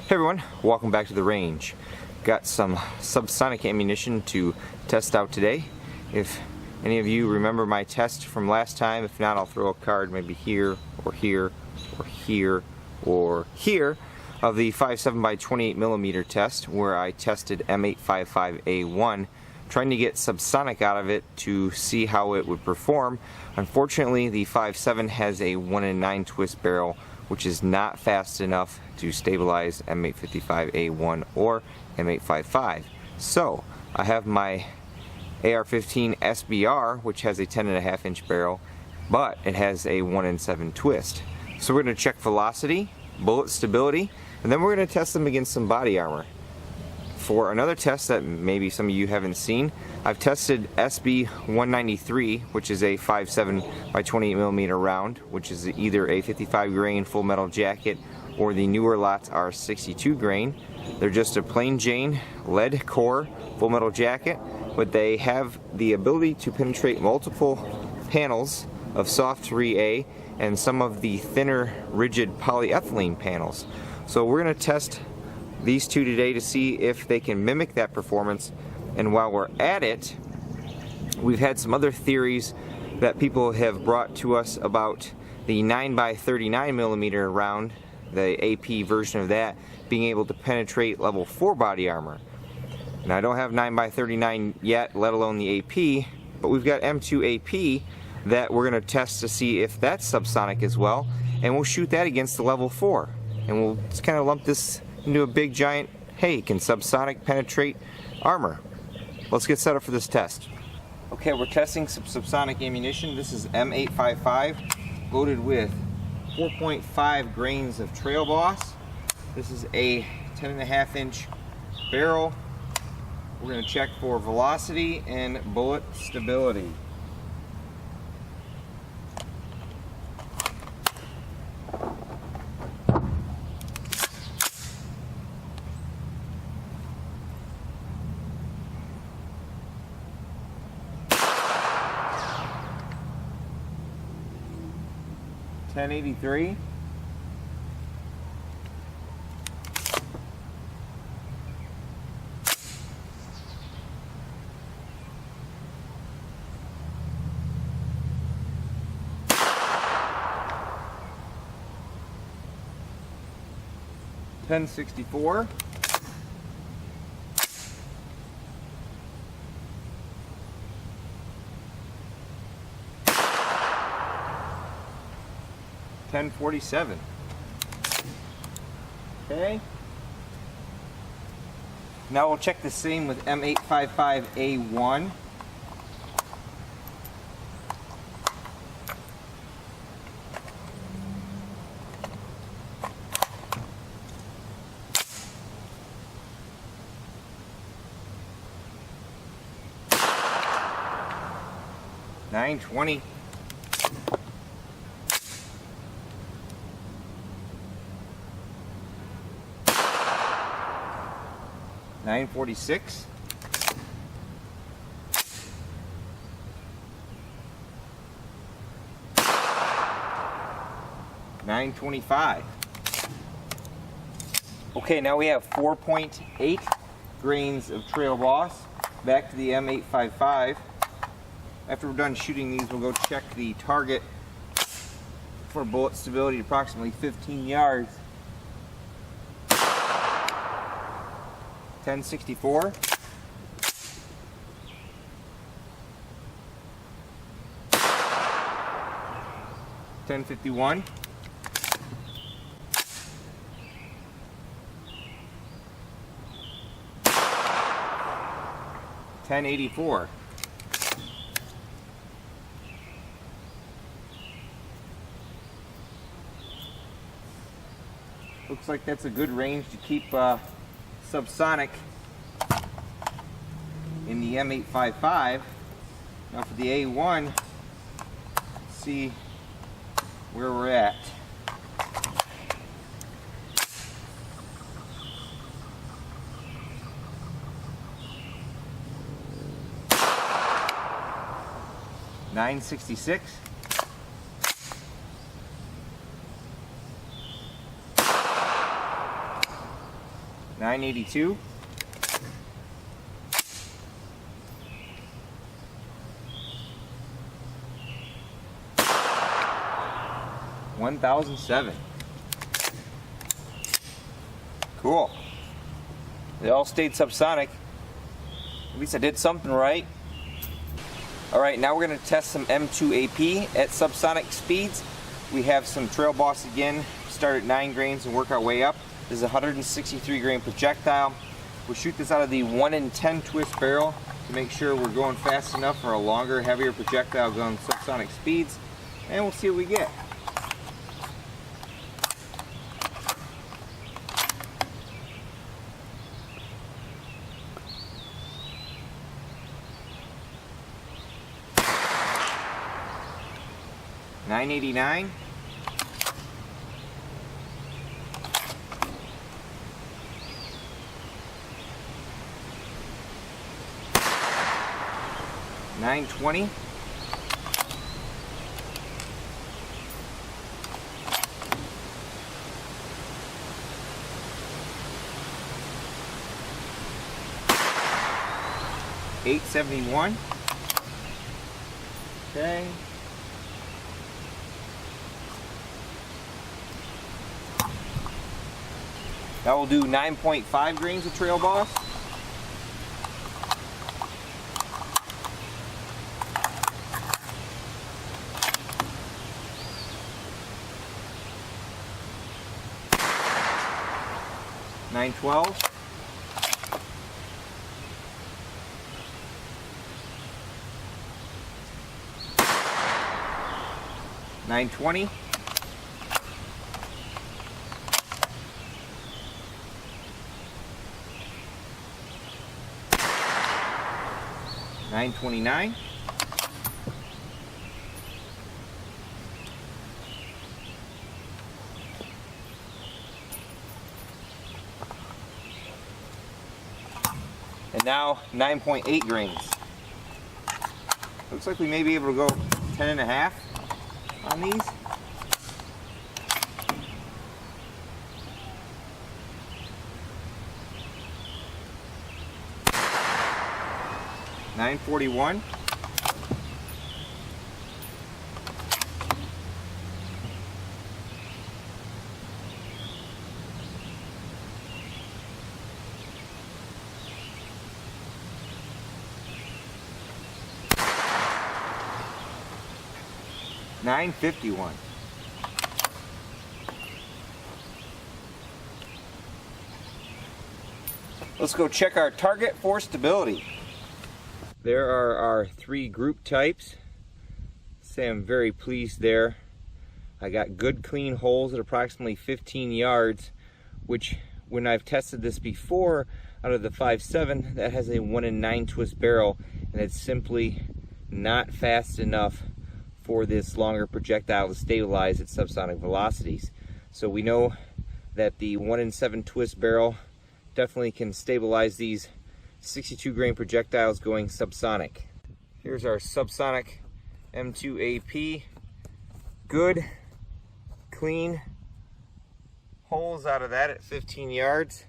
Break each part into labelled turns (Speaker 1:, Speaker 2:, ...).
Speaker 1: Hey everyone, welcome back to the range. Got some subsonic ammunition to test out today. If any of you remember my test from last time, if not, I'll throw a card maybe here, or here, or here, or here, of the 5.7 by 28mm test where I tested M855A1, trying to get subsonic out of it to see how it would perform. Unfortunately, the 5.7 has a 1 in 9 twist barrel, which is not fast enough to stabilize M855A1 or M855. So I have my AR-15 SBR, which has a 10.5 inch barrel, but it has a 1 in 7 twist. So we're going to check velocity, bullet stability, and then we're going to test them against some body armor. For another test that maybe some of you haven't seen, I've tested SB193, which is a 5.7 by 28mm round, which is either a 55 grain full metal jacket or the newer lots are 62 grain. They're just a plain Jane lead core full metal jacket, but they have the ability to penetrate multiple panels of soft R.A.N.G.E and some of the thinner rigid polyethylene panels. So we're going to test these two today to see if they can mimic that performance. And while we're at it, we've had some other theories that people have brought to us about the 9 by 39mm round, the AP version of that, being able to penetrate level 4 body armor. And I don't have 9 by 39 yet, let alone the AP, but we've got M2 AP that we're going to test to see if that's subsonic as well, and we'll shoot that against the level 4. And we'll just kind of lump this into a big giant, hey, can subsonic penetrate armor? Let's get set up for this test. Okay, we're testing some subsonic ammunition. This is M855 loaded with 4.5 grains of Trail Boss. This is a 10.5 inch barrel. We're going to check for velocity and bullet stability. .1083. .1064. .1047. Okay. Now we'll check the same with M855A1. .920. .946. .925. Okay, now we have 4.8 grains of Trail Boss. Back to the M855. After we're done shooting these, we'll go check the target for bullet stability at approximately 15 yards. .1064. .1051. .1084. Looks like that's a good range to keep subsonic in the M855. Now for the A1, let's see where we're at. .966. 982. 1007. Cool. They all stayed subsonic. At least I did something right. Alright, now we're going to test some M2AP at subsonic speeds. We have some Trail Boss again, start at 9 grains and work our way up. This is a 163 grain projectile. We'll shoot this out of the 1 in 10 twist barrel to make sure we're going fast enough for a longer, heavier projectile going subsonic speeds, and we'll see what we get. $9.89. $9.20. $8.71. Okay. Now we'll do 9.5 grains of Trail Boss. $9.12. $9.20. $9.29. And now 9.8 grains. Looks like we may be able to go 10.5 on these. $9.41. $9.51. Let's go check our target for stability. There are our 3 group types. Say I'm very pleased there. I got good clean holes at approximately 15 yards, which when I've tested this before out of the 5.7, that has a 1 in 9 twist barrel, and it's simply not fast enough for this longer projectile to stabilize at subsonic velocities. So we know that the 1 in 7 twist barrel definitely can stabilize these 62 grain projectiles going subsonic. Here's our subsonic M2AP. Good, clean holes out of that at 15 yards.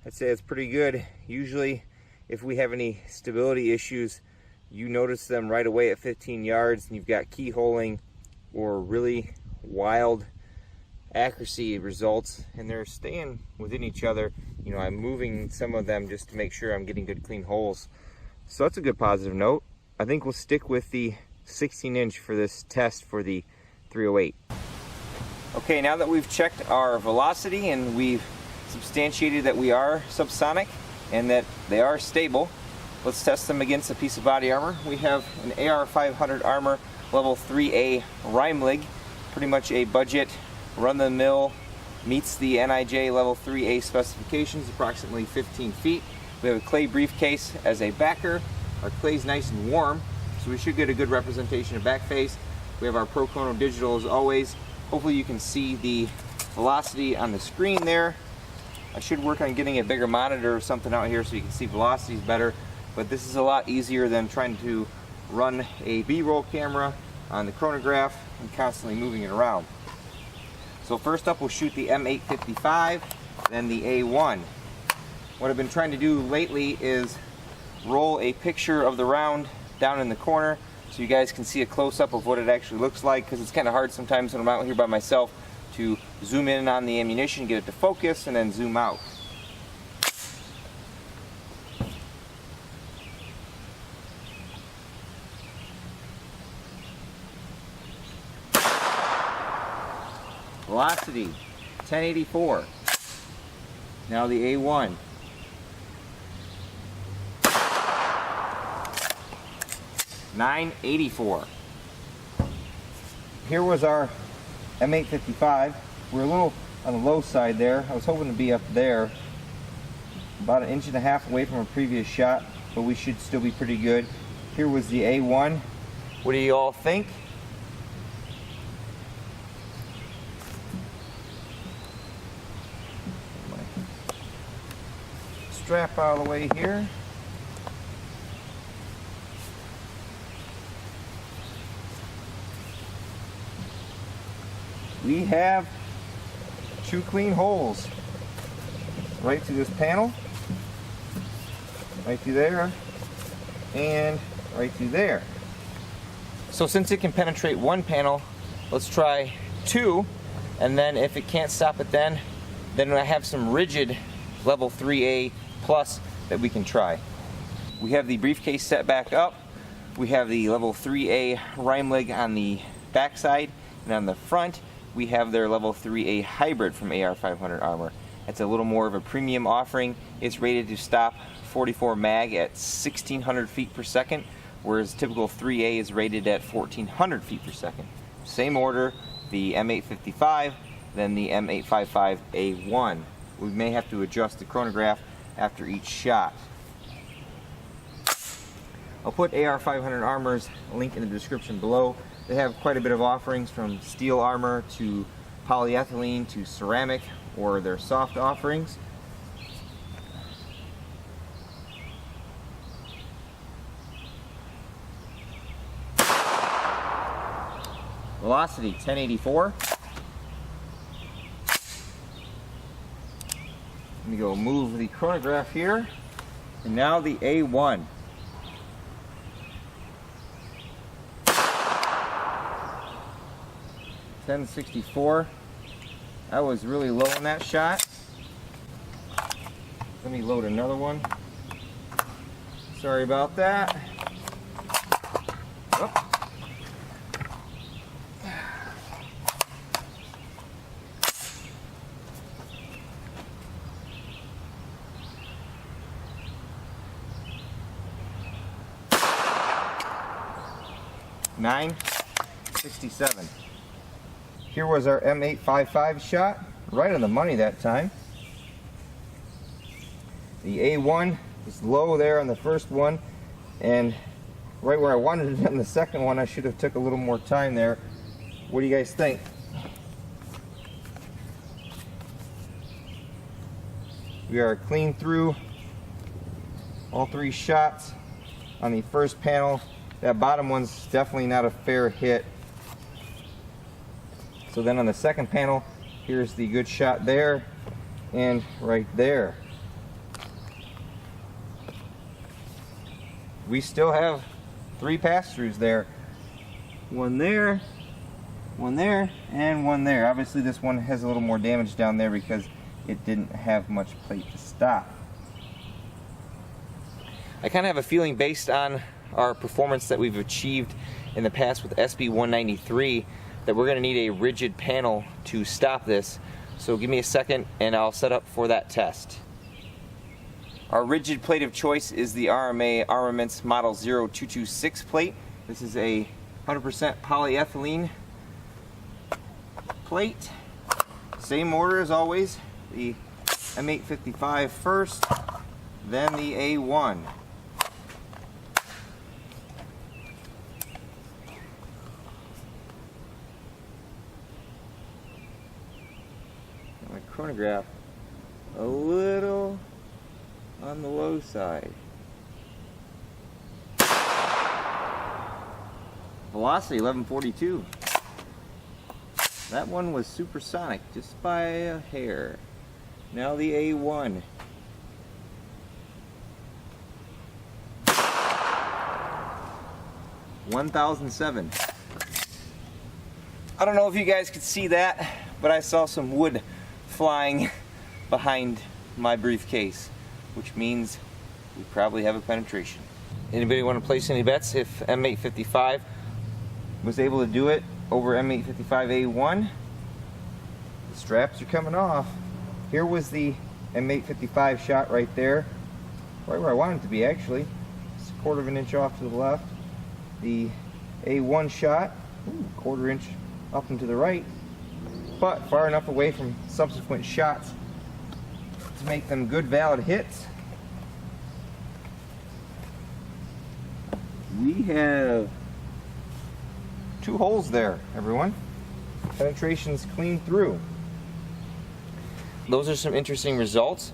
Speaker 1: I'd say it's pretty good. Usually, if we have any stability issues, you notice them right away at 15 yards, and you've got keyholing or really wild accuracy results, and they're staying within each other. You know, I'm moving some of them just to make sure I'm getting good clean holes. So that's a good positive note. I think we'll stick with the 16-inch for this test for the 308. Okay, now that we've checked our velocity and we've substantiated that we are subsonic and that they are stable, let's test them against a piece of body armor. We have an AR-500 armor level 3A R.A.N.G.E, pretty much a budget run-of-the-mill, meets the NIJ level 3A specifications, approximately 15 feet. We have a clay briefcase as a backer. Our clay's nice and warm, so we should get a good representation of back face. We have our Prochrono digital as always. Hopefully you can see the velocity on the screen there. I should work on getting a bigger monitor or something out here so you can see velocities better, but this is a lot easier than trying to run a B-roll camera on the chronograph and constantly moving it around. So first up, we'll shoot the M855, then the A1. What I've been trying to do lately is roll a picture of the round down in the corner so you guys can see a close-up of what it actually looks like, because it's kind of hard sometimes when I'm out here by myself to zoom in on the ammunition, get it to focus, and then zoom out. Velocity, 1084. Now the A1. $9.84. Here was our M855. We're a little on the low side there. I was hoping to be up there, about 1.5 inches away from a previous shot, but we should still be pretty good. Here was the A1. What do you all think? Strap out of the way here. We have 2 clean holes right through this panel, right through there, and right through there. So since it can penetrate 1 panel, let's try 2, and then if it can't stop it then I have some rigid level 3A plus that we can try. We have the briefcase set back up. We have the level 3A R.A.N.G.E on the back side, and on the front we have their level 3A hybrid from AR500 Armor. It's a little more of a premium offering. It's rated to stop 44 mag at 1600 feet per second, whereas typical 3A is rated at 1400 feet per second. Same order, the M855, then the M855A1. We may have to adjust the chronograph after each shot. I'll put AR500 Armor's link in the description below. They have quite a bit of offerings, from steel armor to polyethylene to ceramic, or their soft offerings. Velocity 1084. Let me go move the chronograph here. And now the A1. $10.64. I was really low on that shot. Let me load another one. Sorry about that. Oh. $9.67. Here was our M855 shot, right on the money that time. The A1 is low there on the first one, and right where I wanted it on the second one. I should have took a little more time there. What do you guys think? We are clean through all 3 shots on the first panel. That bottom one's definitely not a fair hit. So then on the second panel, here's the good shot there and right there. We still have 3 pass-throughs there. One there, and one there. Obviously this one has a little more damage down there because it didn't have much plate to stop. I kind of have a feeling, based on our performance that we've achieved in the past with SB193, that we're going to need a rigid panel to stop this. So give me a second and I'll set up for that test. Our rigid plate of choice is the RMA Armaments Model 0226 plate. This is a 100% polyethylene plate. Same order as always. The M855 first, then the A1. My chronograph a little on the low side. Velocity 1142. That one was supersonic just by a hair. Now the A1. 1007. I don't know if you guys could see that, but I saw some wood flying behind my briefcase, which means we probably have a penetration. Anybody want to place any bets if M855 was able to do it over M855A1? The straps are coming off. Here was the M855 shot right there, right where I wanted it to be actually. It's a 1/4 of an inch off to the left. The A1 shot, 1/4 inch up and to the right, but far enough away from subsequent shots to make them good valid hits. We have 2 holes there, everyone. Penetration's clean through. Those are some interesting results.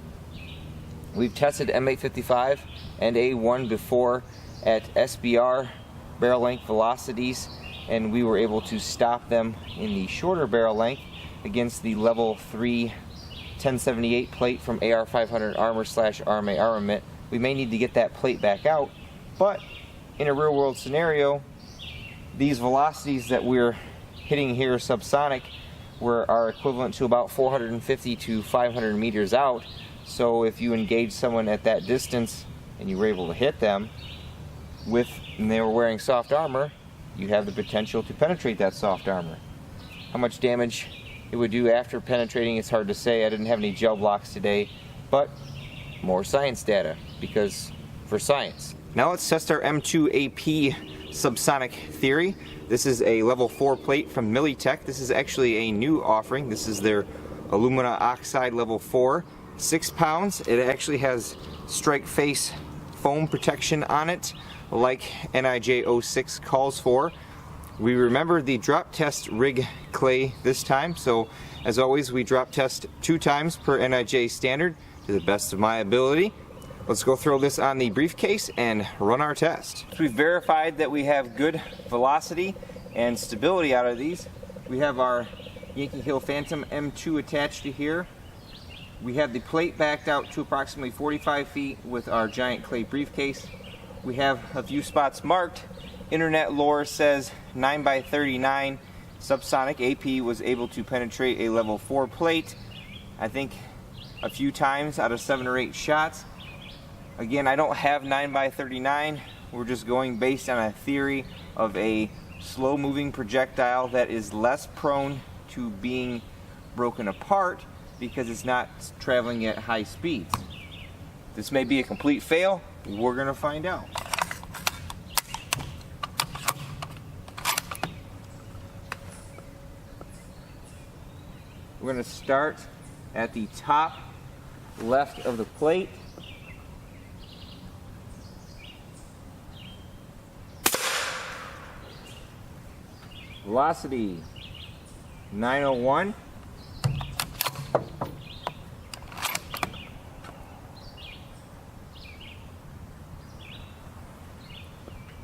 Speaker 1: We've tested M855 and A1 before at SBR barrel length velocities, and we were able to stop them in the shorter barrel length against the level 3 1078 plate from AR500 Armor/RMA armament. We may need to get that plate back out, but in a real world scenario, these velocities that we're hitting here subsonic are equivalent to about 450 to 500 meters out. So if you engage someone at that distance and you were able to hit them and they were wearing soft armor, you have the potential to penetrate that soft armor. How much damage it would do after penetrating, it's hard to say. I didn't have any gel blocks today, but more science data, because for science. Now let's test our M2AP subsonic theory. This is a level 4 plate from MILITECH. This is actually a new offering. This is their alumina oxide level 4, 6 pounds. It actually has strike face foam protection on it, like NIJ 06 calls for. We remember the drop test rig clay this time, so as always we drop test 2 times per NIJ standard to the best of my ability. Let's go throw this on the briefcase and run our test. So we've verified that we have good velocity and stability out of these. We have our Yankee Hill Phantom M2 attached to here. We have the plate backed out to approximately 45 feet with our giant clay briefcase. We have a few spots marked. Internet lore says 9x39 subsonic. AP was able to penetrate a level 4 plate, I think a few times out of 7 or 8 shots. Again, I don't have 9x39. We're just going based on a theory of a slow moving projectile that is less prone to being broken apart because it's not traveling at high speeds. This may be a complete fail. We're gonna find out. We're gonna start at the top left of the plate. Velocity 901.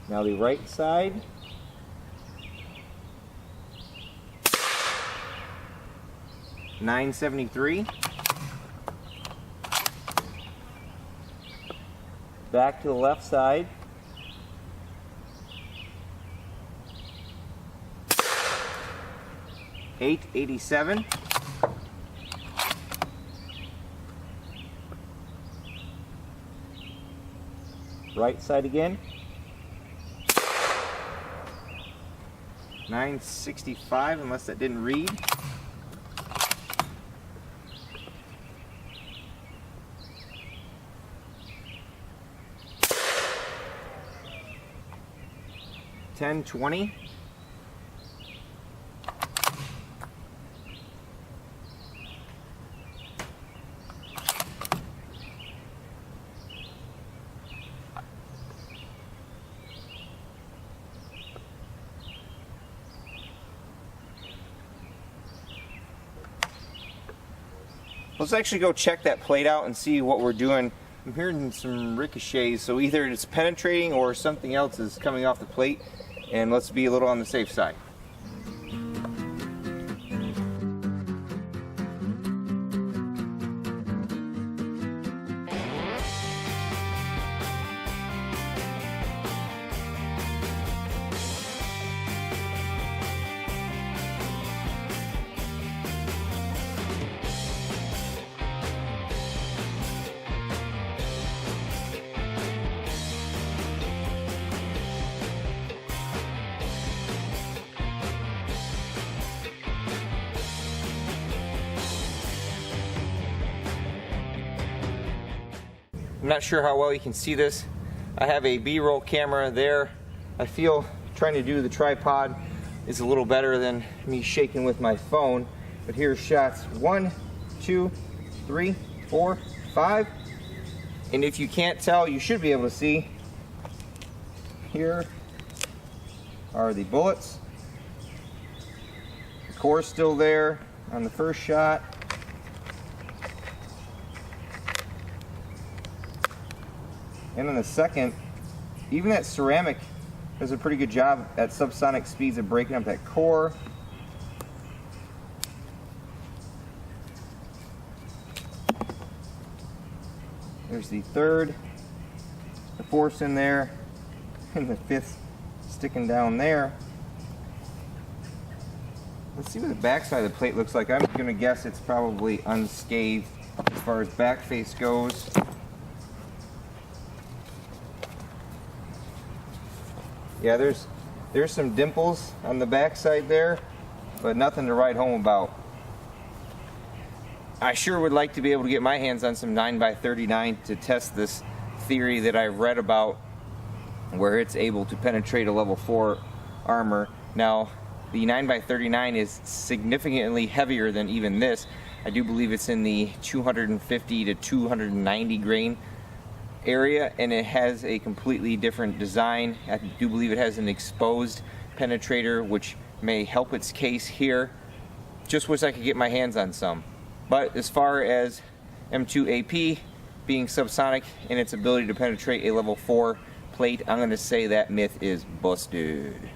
Speaker 1: Now the right side. $973. Back to the left side. $887. Right side again. $965, unless that didn't read. $1020. Let's actually go check that plate out and see what we're doing. I'm hearing some ricochets, so either it's penetrating or something else is coming off the plate, and let's be a little on the safe side. I'm not sure how well you can see this. I have a B-roll camera there. I feel trying to do the tripod is a little better than me shaking with my phone. But here's shots 1, 2, 3, 4, 5. And if you can't tell, you should be able to see. Here are the bullets. The core's still there on the first shot. And on the second, even that ceramic does a pretty good job at subsonic speeds of breaking up that core. There's the third, the fourth's in there, and the fifth sticking down there. Let's see what the back side of the plate looks like. I'm going to guess it's probably unscathed as far as back face goes. Yeah, there's some dimples on the back side there, but nothing to write home about. I sure would like to be able to get my hands on some 9x39 to test this theory that I've read about where it's able to penetrate a level 4 armor. Now, the 9x39 is significantly heavier than even this. I do believe it's in the 250 to 290 grain area, and it has a completely different design. I do believe it has an exposed penetrator, which may help its case here. Just wish I could get my hands on some. But as far as M2AP being subsonic and its ability to penetrate a level 4 plate, I'm going to say that myth is busted.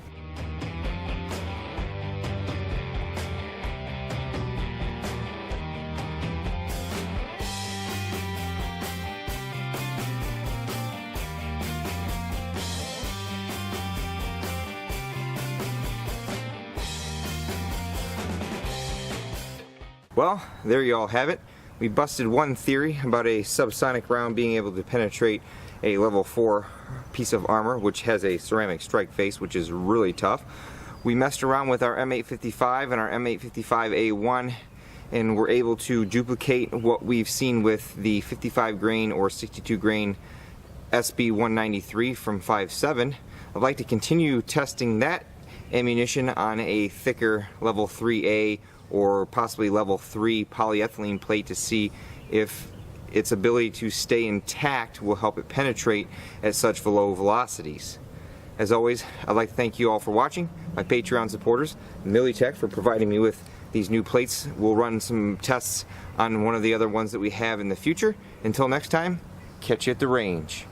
Speaker 1: Well, there you all have it. We busted one theory about a subsonic round being able to penetrate a level 4 piece of armor, which has a ceramic strike face, which is really tough. We messed around with our M855 and our M855A1, and were able to duplicate what we've seen with the 55 grain or 62 grain SB193 from 5.7. I'd like to continue testing that ammunition on a thicker level 3A or possibly level 3 polyethylene plate to see if its ability to stay intact will help it penetrate at such low velocities. As always, I'd like to thank you all for watching, my Patreon supporters, MILITECH for providing me with these new plates. We'll run some tests on one of the other ones that we have in the future. Until next time, catch you at the range.